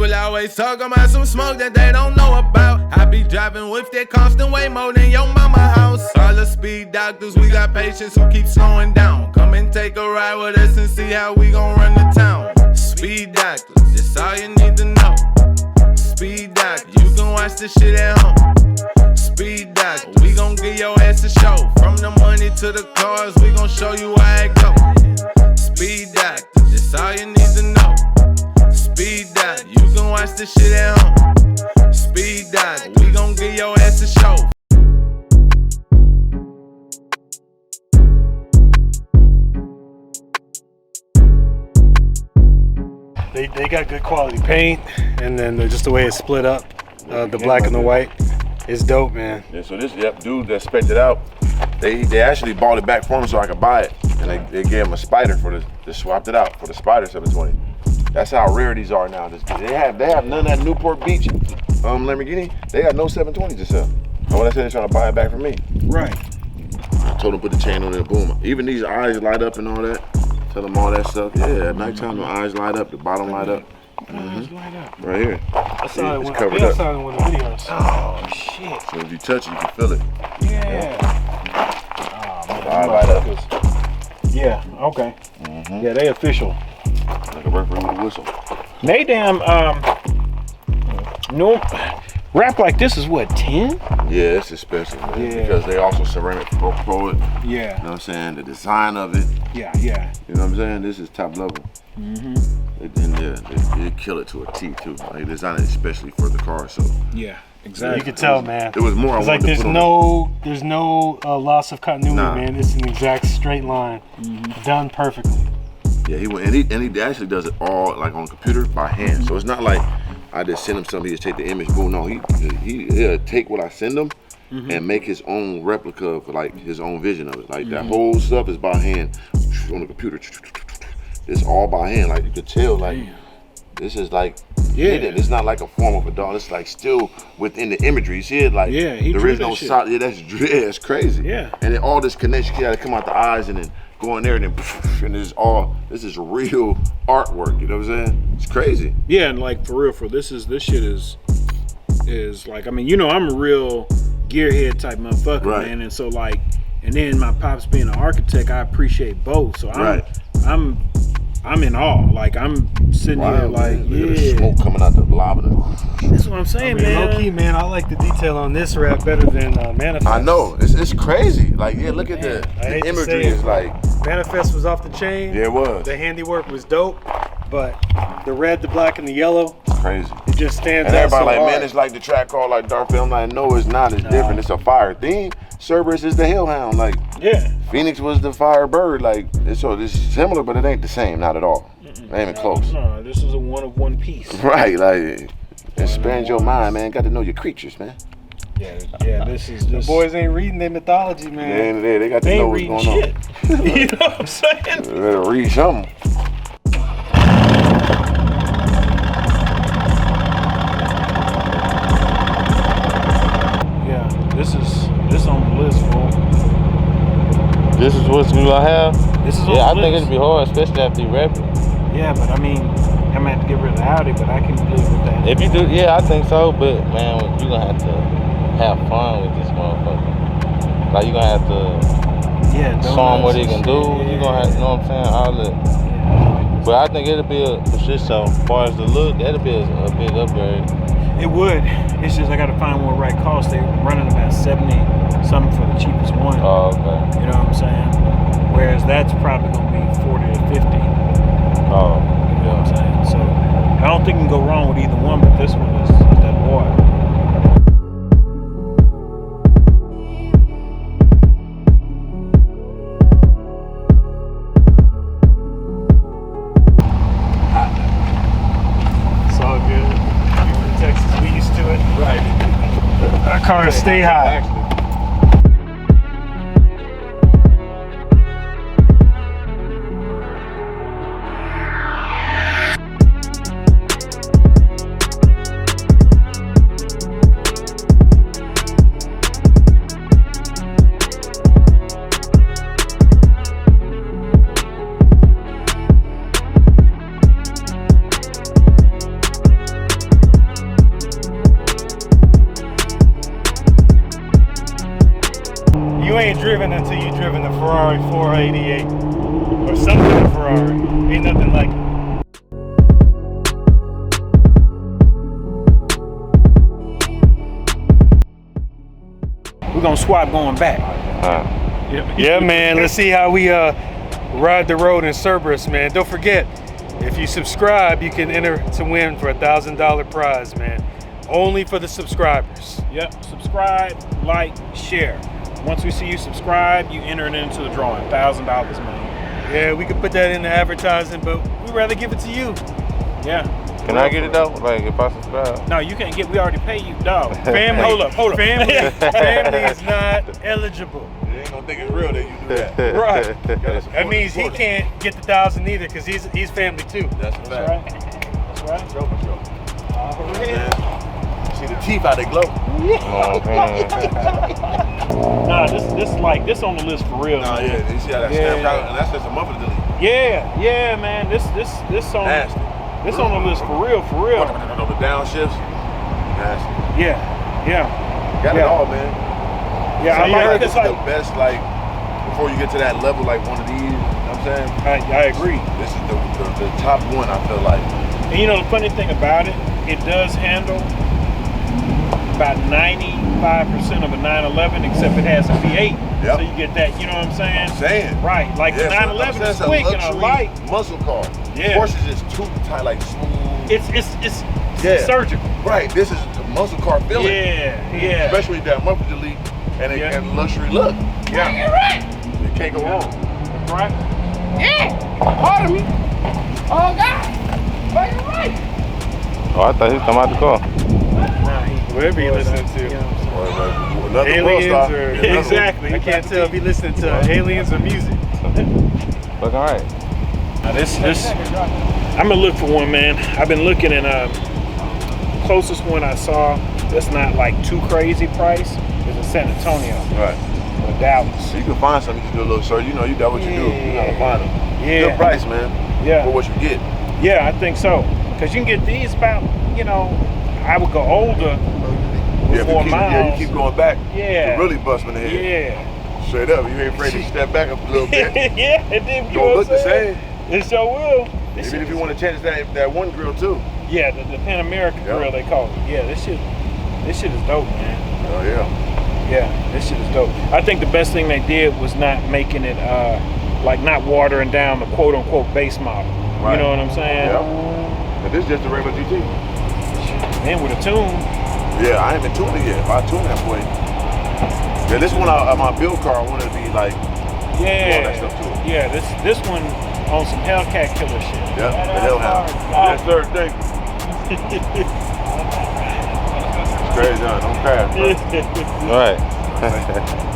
People always talking about some smoke that they don't know about. I be driving with that constant way more than your mama house. All the speed doctors, we got patients who keep slowing down. Come and take a ride with us and see how we gon' run the town. Speed doctors, that's all you need to know. Speed doctor, you can watch this shit at home. Speed doctor, we gon' give your ass a show. From the money to the cars, we gon' show you how it go. Speed doctor, that's all you need to know. Speed doctor, you can watch this shit at home. Speed doctor, we gon' give your ass a show. They got good quality paint, and then just the way it's split up, the black and the white, is dope, man. Yeah, so this dude that spec'd it out, they actually bought it back for him so I could buy it, and they gave him a Spyder they swapped it out for the Spyder 720. That's how rare these are now. They have none of that Newport Beach Lamborghini. They got no 720s to sell. And when I said they're trying to buy it back from me, Right. I told them put the chain on it, boom. Even these eyes light up and all that. Tell them all that stuff. Yeah, at nighttime the eyes light up, the bottom light up. Eyes light up. Right here. I saw it it's when covered I up. saw it in one of the videos. Oh shit. So if you touch it, you can feel it. Yeah. Oh man. Eye light up. Yeah. Okay. Yeah, they official. Like a referee with a whistle. They damn no wrap like this is what, 10? Yeah, it's expensive, man. Yeah. Because they also ceramic pro it. Yeah. You know what I'm saying? The design of it. Yeah, yeah. You know what I'm saying? This is top level. They kill it to a T too. Like they designed it especially for the car, so. Yeah, exactly. You can tell, man. It was more. It's like there's no loss of continuity, man. It's an exact straight line, done perfectly. Yeah, he went and he actually does it all like on computer by hand. So it's not like I just send him something, he just take the image, boom. No, he'll take what I send him and make his own replica of like his own vision of it. Like that whole stuff is by hand on the computer. It's all by hand. Like you could tell, like this is like hidden. It's not like a form of a doll. It's like still within the imagery. You see it like there is no solid. Yeah, it's crazy. Yeah, and then all this connection gotta come out the eyes and then go in there and then and this is real artwork. You know what I'm saying? It's crazy. Yeah, and like for real, this shit is like, I mean, you know, I'm a real gearhead type motherfucker, man, and so like, and then my pops being an architect, I appreciate both. So I'm in awe. Like I'm sitting here like, the smoke coming out the lava. That's what I'm saying, man. Low key, man, I like the detail on this wrap better than Manifest. I know, it's crazy. Like, yeah, look at the imagery. Is like Manifest was off the chain. Yeah, it was. The handiwork was dope, but the red, the black, and the yellow, crazy. It just stands and out. Everybody so like, hard. man, it's like the track called like Dark Film. Like, no, it's not. It's different. It's a fire theme. Cerberus is the Hellhound. Like, Phoenix was the Firebird. Like, it's similar, but it ain't the same. Not at all. Ain't even close. No, this is a one of one piece. Right, like, expand your mind, man. Got to know your creatures, man. Yeah, this is the boys ain't reading their mythology, man. They got to know what's going on. You know what I'm saying? They better read something. Yeah, this on the list, bro. This is what's gonna have? This is on I the think list. it'd be hard, especially after you rap it. Yeah, but I mean, I'm gonna have to get rid of the Audi, but I can deal with that. If you do, I think so, but man, you're gonna have to have fun with this motherfucker. Like, you're gonna have to show him what he can do. You're gonna have to, you know what I'm saying, all that. But I think it'll be for sure, so as far as the look, that'll be a big upgrade. It would. It's just I gotta find one right cost. They're running about 70 something for the cheapest one. Oh, okay. You know what I'm saying? Whereas that's probably gonna be 40 to 50. Oh, you know what I'm saying? So I don't think you can go wrong with either one, but this one is that boy. It's all good. You're from Texas, we used to it. Right. Our cars stay high. driven until you driven a Ferrari 488 or something Ferrari. Ain't nothing like it. We're gonna swap going back. Yeah, man. Let's see how we ride the road in Cerberus, man. Don't forget, if you subscribe, you can enter to win for a $1,000 prize, man. Only for the subscribers. Yep. Subscribe, like, share. Once we see you subscribe, you enter it into the drawing. $1,000, man. Yeah, we could put that in the advertising, but we'd rather give it to you. Yeah. Can I get it though? Like if I subscribe? No, you can't get. We already paid you, dog. Family, Hold up. Family is not eligible. You ain't gonna think it's real that you do that. Right. That means he can't get the 1,000 either because he's family too. That's a fact. Right. That's right. Show for sure. See the teeth how they glow. Nah, this on the list for real. Nah, man. yeah, you see how that snaps out, and that's just a monthly delete. Yeah, man. This on Nasty. this on the list for real. The downshifts, nasty. Yeah. Got it all, man. Yeah, So I like this it. is the best, like, before you get to that level, like one of these, you know what I'm saying? I agree. This is the top one, I feel like. And you know the funny thing about it, it does handle about 95% of a 911, except it has a V8. Yep. So you get that, you know what I'm saying? Right. Like the 911 is quick and a light. Muscle car. Yeah. Porsche is just too tight, like smooth. It's surgical. Right. This is a muscle car feeling. Yeah. Especially with that monthly delete and a luxury look. Yeah. You're right. You can't go wrong. Right? Yeah. Pardon me. Oh God. But you're right. Oh, I thought he was coming out the car. Whatever you listening to. Another Aliens world star. or Exactly. I can't tell if he listening to aliens or music. Looking alright. Now this I'm gonna look for one, man. I've been looking, and closest one I saw that's not like too crazy price is in San Antonio. Right. Or Dallas. So you can find something, you can do a little search. You know, you got what you do. You gotta find them. Yeah. Good price, man. Yeah. For what you get. Yeah, I think so. Because you can get these about, you know, I would go older with more miles. Yeah, you keep going back. Yeah. You really bust in the head. Yeah. Straight up. You ain't afraid to step back a little bit. Yeah, it did. Don't look the same. It sure will. Even if you want to change that one grill too. Yeah, the Pan American grill they call it. Yeah, this shit is dope, man. Oh yeah. Yeah, this shit is dope. I think the best thing they did was not making it like not watering down the quote unquote base model. Right. You know what I'm saying? Yeah. And this is just a regular GT. And with a tune. Yeah, I ain't been tuning it yet. If I tune that boy. Yeah, this one my build car, I wanted to be like all that stuff to it. Yeah, this one on some Hellcat killer shit. Yeah, the Hellhound. Yes, sir, thank you. It's crazy, huh? Don't crash, bro. Right.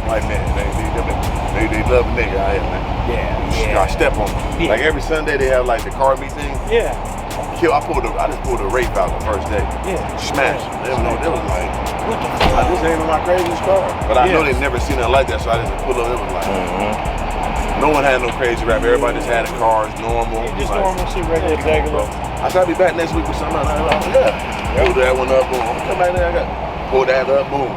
White man, they love a nigga out here, man. Yeah. I step on them. Yeah. Like every Sunday they have like the car meet thing. Yeah. I just pulled a rape out the first day. Yeah. Smash. They was like, what the fuck? This ain't even my craziest car. But I know they've never seen nothing like that, so I didn't pull up. It was like, no one had no crazy rap. Everybody just had the cars normal. Just like, normal shit, regular. I said I'll be back next week with something. Pull that one up, boom. I'm come back there. I got pull that up, boom.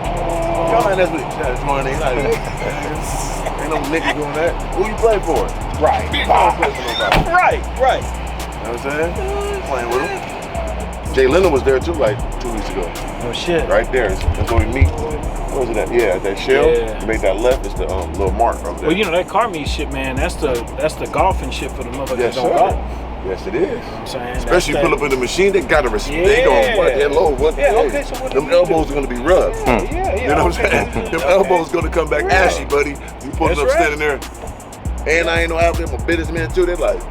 Come back next week. This morning, like, ain't no nigga doing that. Who you play for? Right. I don't play for nobody. Right. You know what I'm saying? Playing with him. Jay Leno was there too, like 2 weeks ago. Oh shit. Right there. That's where we meet. What was it? Yeah, that shell. Yeah. You make that left. It's the little mark over there. Well, you know that car meet shit, man. That's the golfing shit for the motherfuckers Yes, that don't sir. golf. Yes, it is. You know what I'm saying? Especially That's pull up in the machine, they gotta respect. Yeah. They going what? Hello, what? Yeah, hey, okay, so what do them we do? elbows are gonna be rubbed. Yeah. You know what I'm saying? Them elbows gonna come back ashy, buddy. You pulling That's up right. standing there, and I ain't no out there. I'm a businessman too. They're like,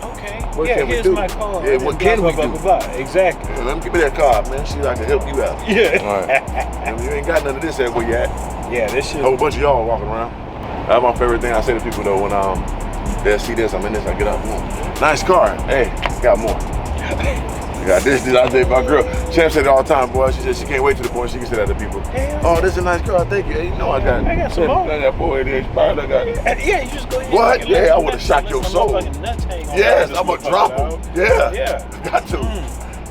okay. What can we here's do? my car. Yeah, what can we do? Exactly. hey, let me give me that card, man. See, I can help you out. Yeah. Right. And you ain't got none of this at where you at. Yeah, this shit. A whole bunch of y'all walking around. That's my favorite thing I say to people though when they'll see this, I'm in this, I get up. Nice car. Hey, got more. I got this, I did my girl. Champ said it all the time, boy. She said she can't wait to the point she can say that to people. Oh, this is a nice car, thank you. Hey, you know I got some more. I got 488 Spyder, I got Yeah, you just go ahead. What? Yeah, I would have shocked your soul. Yes, I'm gonna drop them. Yeah. Got to.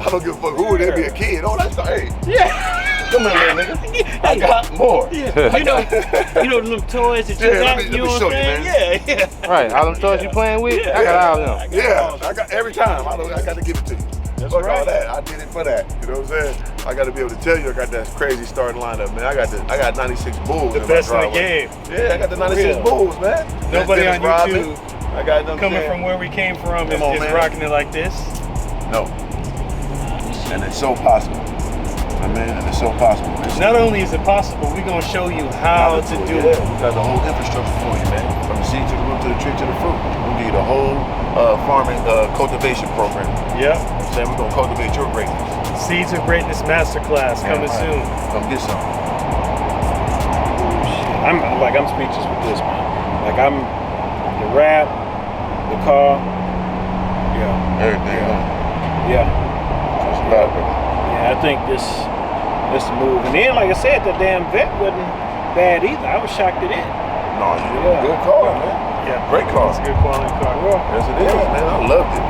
I don't give a fuck who it is, be a kid. Oh, that's hey. Yeah. Come here, little nigga. I got more. Yeah. You know them toys that you got. You know what I'm saying? Yeah. Right. All them toys you playing with, I got all them. Yeah. I got every time. I got to give it to you. That's Fuck right. all that. I did it for that. You know what I'm saying? I got to be able to tell you I got that crazy starting lineup, man. I got 96 Bulls. The best in the game. Yeah, I got the 96 Bulls, man. Nobody on Dennis YouTube Rodman. I got them coming from where we came from is rocking it like this. No. And it's so possible. I mean, and it's so possible. Not only is it possible, we're gonna show you how to do it. We got the whole infrastructure for you, man. From the seed to the root to the tree to the fruit. We'll give you the whole farming cultivation program. Yep. I'm saying we're gonna cultivate your greatness. Seeds of Greatness Masterclass coming soon. Come get some. I'm speechless with this, man. Like the rap, the car, Everything. yeah. Just love it. Yeah, I think this the move. And then, like I said, the damn vet wasn't bad either. I was shocked at it. No, good car, man. Yeah, Great car. it's a good quality car. Yes, it is, man. I loved it.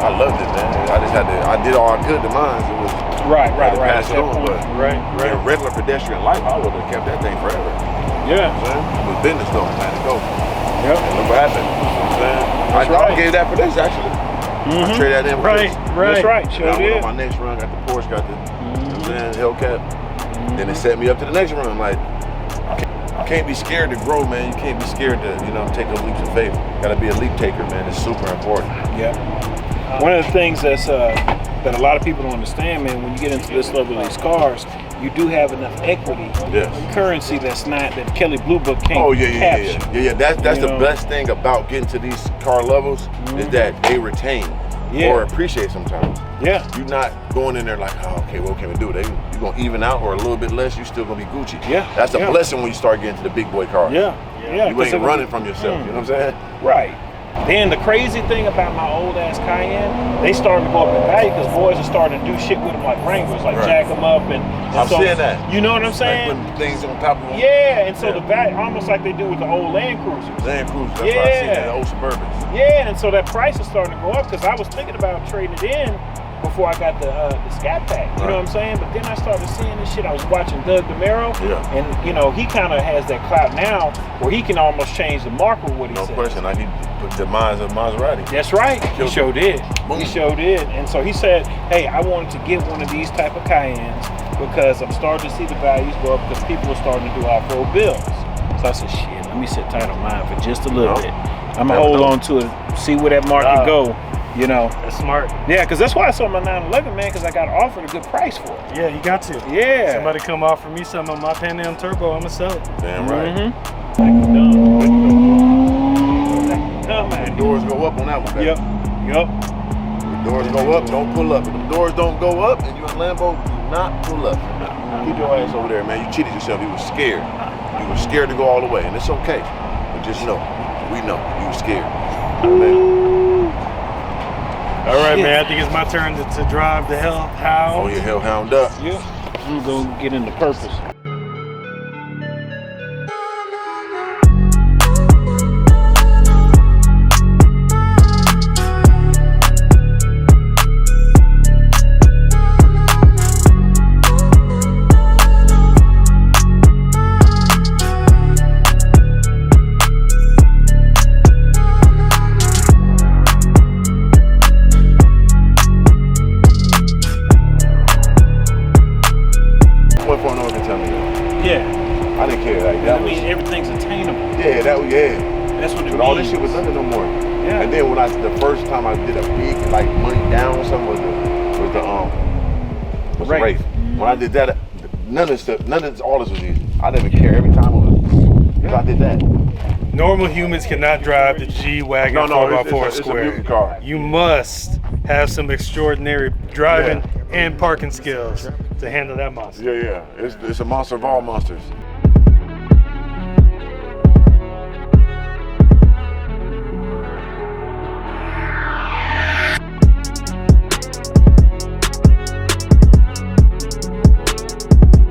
I loved it, man. I did all I could to mine. It was Right. pass it on, but Right. in regular pedestrian life, I would have kept that thing forever. Yeah. It was business though, man. To go. Yep. And look what happened. You know what I'm saying? I gave that for this actually. I traded that in for this. That's right. Sure And I went did. on my next run, got the Porsche, got the Hellcat. Then it set me up to the next run. Like, you can't be scared to grow, man. You can't be scared to, take those leaps of faith. Gotta be a leap taker, man. It's super important. Yeah. One of the things that a lot of people don't understand, man, when you get into this level of these cars, you do have enough equity, currency that Kelly Blue Book can't capture. Yeah. That's the best thing about getting to these car levels is that they retain or appreciate sometimes. Yeah. You're not going in there like, oh, okay, what can we do? You're gonna even out or a little bit less, you're still gonna be Gucci. Yeah. That's a blessing when you start getting to the big boy cars. Yeah. You ain't running from yourself, you know what I'm saying? Right. Then the crazy thing about my old ass Cayenne, they starting to go up in value because boys are starting to do shit with them like Wranglers, like jack them up and I'm seeing that. You know what I'm saying? Like putting things on top of them. Yeah, and so the value, almost like they do with the old Land Cruisers. Land Cruisers, that's why I see that, the old Suburbans. Yeah, and so that price is starting to go up because I was thinking about trading it in before I got the Scatpack. You know what I'm saying? But then I started seeing this shit. I was watching Doug DeMero, and he kind of has that clout now where he can almost change the marker with what he says. No question, like he put the minds of Maserati. That's right. He sure did. Boom. He sure did. And so he said, hey, I wanted to get one of these type of Cayennes because I'm starting to see the values go up because people are starting to do off-road builds. So I said, shit, let me sit tight on mine for just a little bit. I'm going to hold on to it, see where that market go. That's smart. Yeah, because that's why I sold my 911, man, because I got offered a good price for it. Yeah, you got to. Yeah. Somebody come offer me something on my Pan Am Turbo, I'm going to sell it. Damn right. Man. The doors go up on that one, baby. Yep. The doors go up, don't pull up. If the doors don't go up and you're in Lambo, do not pull up. Keep your ass over there, man. You cheated yourself. You were scared. You were scared to go all the way, and it's okay. But just know, we know, you were scared. All right, man. I think it's my turn to drive the Hellhound. Oh, your Hellhound up. Yeah. I'm going to get into purpose. I didn't care like that. I mean, everything's attainable. Yeah, That's what it means. All this shit was nothing no more. Yeah. And then when the first time I did a big money down or something was the Wraith. When I did that, none of all this was easy. I didn't even care. Every time it was because I did that. Normal humans cannot drive the G-Wagon 4x4 it's Square. a mutant car. You must have some extraordinary driving and parking skills to handle that monster. Yeah. It's a monster of all monsters.